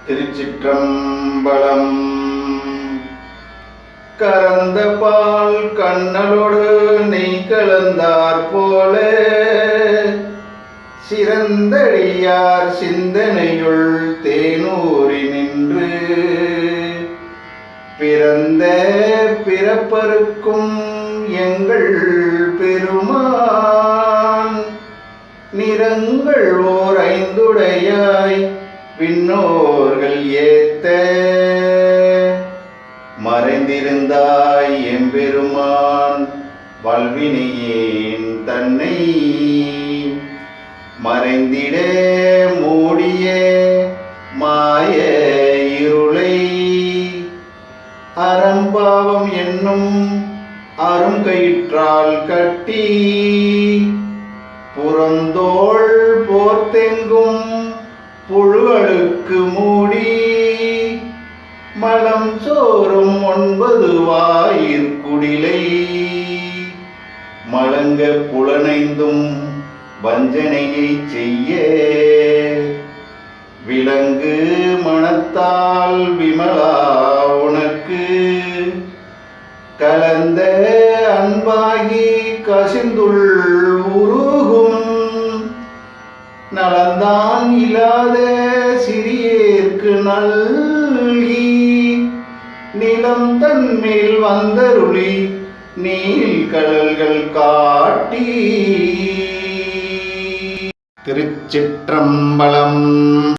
திருச்சிற்றம்பலம். கறந்த பால் கண்ணலோடு நெய் கலந்தார் போல சிறந்தடியார் சிந்தனையுள் தேனூறி நின்று பிறந்த பிறப்பருக்கும் எங்கள் பெருமான் நிறங்கள் ஓர் ஐந்துடையாய் விண்ணோர்கள் ஏத்த மறைந்திருந்தாய் எம்பெருமான் வல்வினையேன் தன்னை மறைந்திட மூடிய மாய இருளை அறம்பாவம் என்னும் அருங்கயிற்றால் கட்டி புறந்தோள் போர்த்தெங்கும் புழுகளுக்கு மூடி மலம் சோறும் 9 வாயிற்குடிலை மலங்க புலனைந்தும் வஞ்சனையை செய்ய விலங்கு மனத்தால் விமலா உனக்கு கலந்த அன்பாகி கசிந்துள் உருகும் நலந்தான் இல்லாத சிறியேற்கு நல்கி நிலம் தன்மேல் வந்தருளி நீல் கடல்கள் காட்டி. திருச்சிற்றம்பலம்.